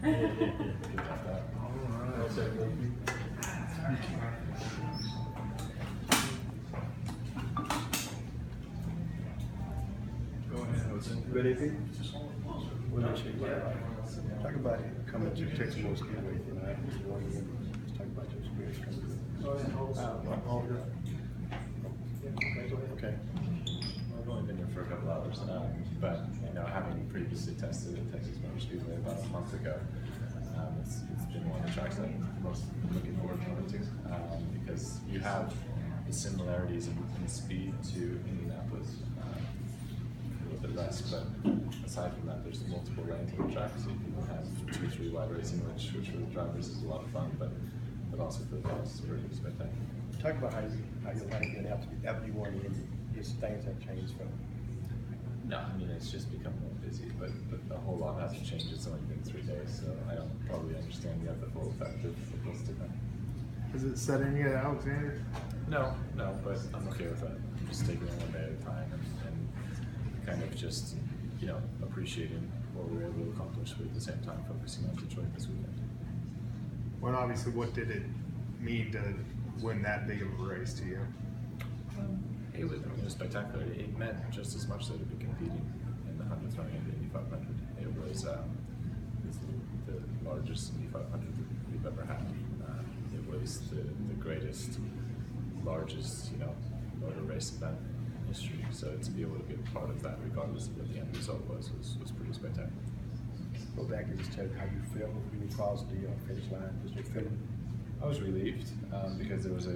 Go ahead, Jose. Good evening. Talk about coming to Texas Motor Speedway. Let's talk about your experience coming to Okay. I've only been here for a couple hours, but having previously tested at Texas Motor Speedway about a month ago, it's been one of the tracks that I'm most looking forward to going to, because you have the similarities in speed to Indianapolis, a little bit less, but aside from that, there's multiple lanes on the track, so you can have 2-3 wide racing, which for the drivers is a lot of fun, but also for the fans it's pretty spectacular. Talk about how you like it after you won the Indy. Just things have changed from. No, I mean it's just become more busy, but a whole lot hasn't changed. It's only been 3 days, so I don't probably understand yet the full effect of what's to come. Is it set in yet, Alexander? No, but I'm okay with that. I'm just taking it one day at a time and kind of just appreciating what we were able to accomplish, but at the same time focusing on Detroit this weekend. Well, obviously, what did it mean to win that big of a race to you? It was spectacular. It meant just as much that to be competing in the 100th running of the Indy 500. It was the largest Indy 500 that we've ever had. It was the greatest, largest motor race event in history. So to be able to be a part of that, regardless of what the end result was pretty spectacular. Go back and just tell how you feel when you crossed the finish line. Just your feeling. I was relieved because it was a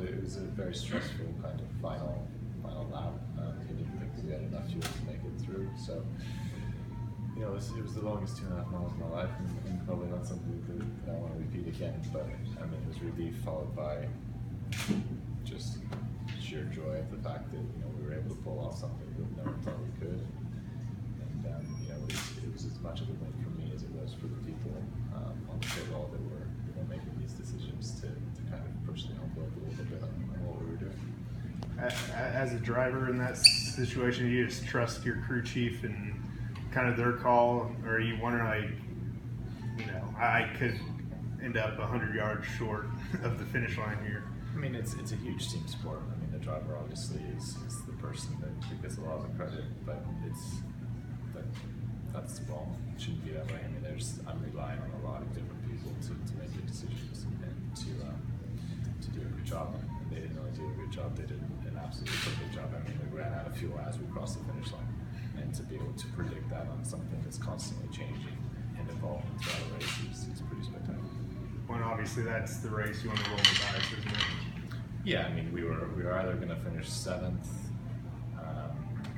very stressful kind of final lap. We didn't think we had enough fuel to make it through. So it was the longest 2.5 miles of my life, and probably not something that I want to repeat again. But I mean, it was relief followed by just sheer joy of the fact that we were able to pull off something that no one thought we could. And it was as much of a win for me as it was for the people on the payroll that were making these decisions to kind of push the envelope a little bit on what we were doing. As a driver in that situation, you just trust your crew chief and kind of their call, or are you wondering I could end up 100 yards short of the finish line here? I mean, it's a huge team sport. I mean, the driver obviously is the person that gets a lot of the credit, but that's wrong. It shouldn't be that way. I mean, I'm relying on a lot of different people to make good decisions and to do a good job. And they didn't really do a good job. They did an absolutely perfect job. I mean, we ran out of fuel as we crossed the finish line, and to be able to predict that on something that's constantly changing and evolving throughout a race is pretty spectacular. Well, obviously that's the race you want to roll the dice, isn't it? Yeah, I mean, we were either going to finish 7th.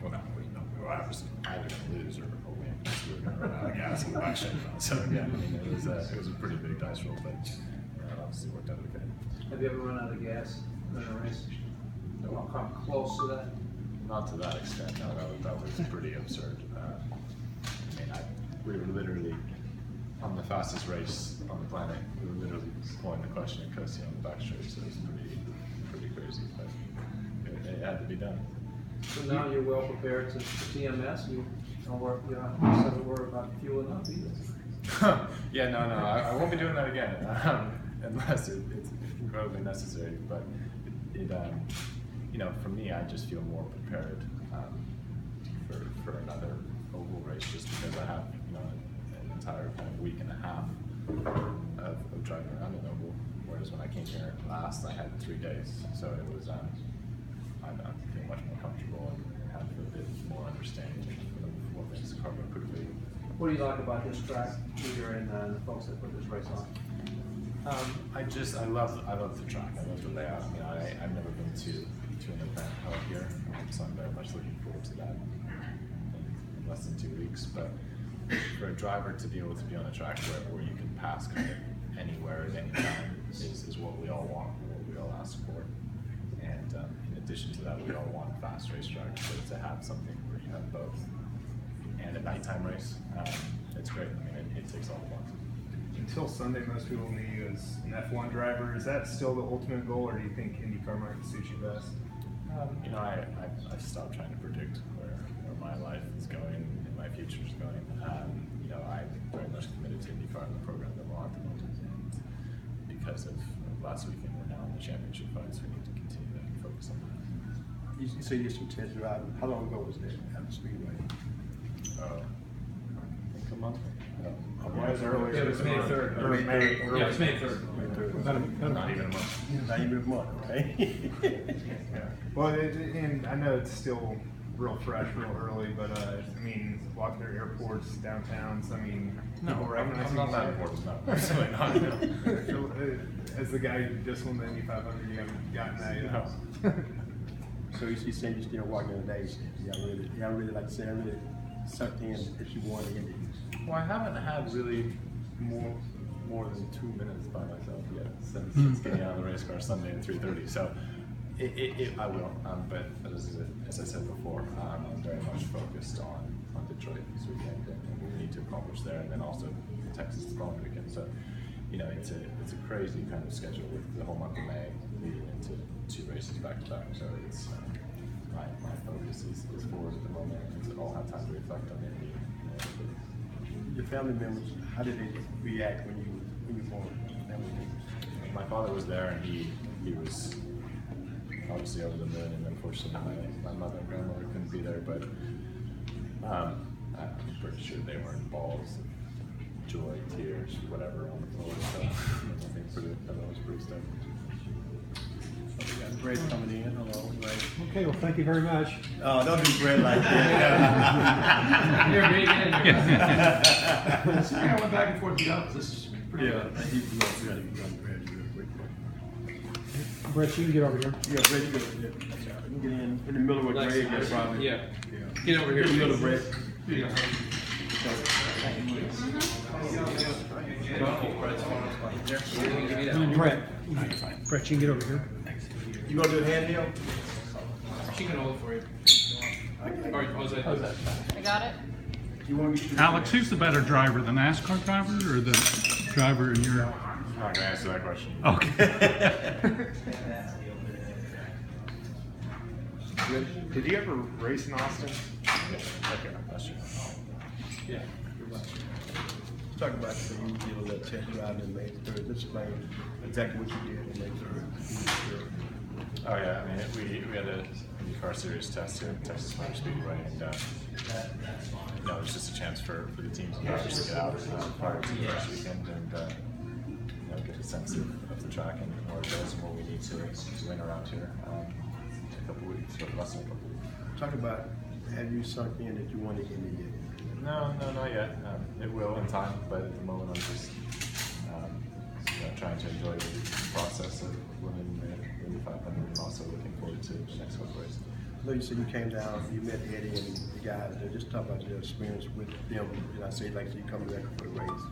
We were either going to lose or win. We were going to run out of gas and back. So yeah, I mean, it was a pretty big dice roll, but it obviously worked out okay. Have you ever run out of gas in a race? No. Come close to that? Not to that extent. No, that was pretty absurd. I mean, we were literally on the fastest race on the planet. We were literally pulling the question at Cosi on the back straight, so it was pretty crazy, but it had to be done. So now you're well prepared to TMS. You don't have to worry about fuel enough either. Yeah, no, I won't be doing that again unless it's incredibly necessary. But for me, I just feel more prepared for another oval race, just because I have an entire kind of week and a half of driving around an oval. Whereas when I came here last, I had 3 days, so it was I feel much more comfortable and have a bit more understanding of what makes the car go quickly. What do you like about this track, Peter, and the folks that put this race on? I love the track. I love the layout. I mean, I've never been to an event out here, so I'm very much looking forward to that in less than 2 weeks. But for a driver to be able to be on a track where you can pass kind of anywhere at any time is what we all want, what we all ask for. And in addition to that, we all want fast racetracks, but to have something where you have both and a nighttime race, it's great. I mean, it takes all the fun. Until Sunday, most people knew you as an F1 driver. Is that still the ultimate goal, or do you think IndyCar might suit you best? I've stopped trying to predict where my life is going and my future is going. I'm very much committed to IndyCar and the program that because of last weekend. We're now in the championship fight, so we need to continue to focus on that. You say you some test driving. How long ago was that at the Speedway? I think a month. It was earlier. Yeah, it was this May month. 3rd. Or May. Yeah, it's May 3rd. Not even a month. Not even a month, okay? Yeah. Well, and I know it's still real fresh, real early, but I mean, walking through airports, downtowns. I mean, people recognize I'm not each that other. important. No, absolutely not. No. As the guy who just won the Indy 500, you haven't gotten that yet. No. So you saying you're still walking the days? Y'all really like to say, really sucked in that you won the Indy. Well, I haven't had really more than 2 minutes by myself yet since getting out of the race car Sunday at 3:30. So I will. But as I said before, I'm very much focused on Detroit this weekend and what we need to accomplish there, and then also Texas the following weekend. So it's a crazy kind of schedule with the whole month of May leading into 2 races back to back. So it's my focus is forward at the moment, and to all have time to reflect on it. Your family members, how did they react when you were born? Family members. My father was there, and he was obviously over the moon, and unfortunately my mother and grandmother couldn't be there, but I'm pretty sure they were in balls of joy, tears, whatever on the floor. So I think everyone was pretty stoked. We got Brett coming in. Hello, Brett. Okay, well, thank you very much. Oh, don't do Brett like that. You're big in. I went back and forth with the office. This is pretty good. He's going to Brett real quick. Brett, you can get over here. Yeah, Brett, you can get in the middle of Greg, that's probably. Yeah. Get over here. In the middle of Brett. Brett, you can get over here. You gonna do a handheld? She can hold it for you. Or Jose. I got it. You want me to? Alex, who's the better driver, the NASCAR driver or the driver in your? I'm not gonna answer that question. Okay. Did you ever race in Austin? Okay, that's you. Yeah. Talk about the you did a little test drive in May 3rd. Just explain exactly what you did in May 3rd. Oh yeah, I mean we had a IndyCar Series test here at Texas Motor Speedway, and it was just a chance for the teams and drivers to get out prior to the race weekend and get a sense of the track and where it goes and what we need to win around here in a couple weeks, or less than a couple weeks. Talk about, have you sunk in that you want to get in yet? No, not yet. It will in time, but at the moment I'm just trying to enjoy the process of winning the 500 and also looking forward to the next couple races. I know you said you came down, you met Eddie and the guys there. Just talk about your experience with them. And I say, like, you come back for the race.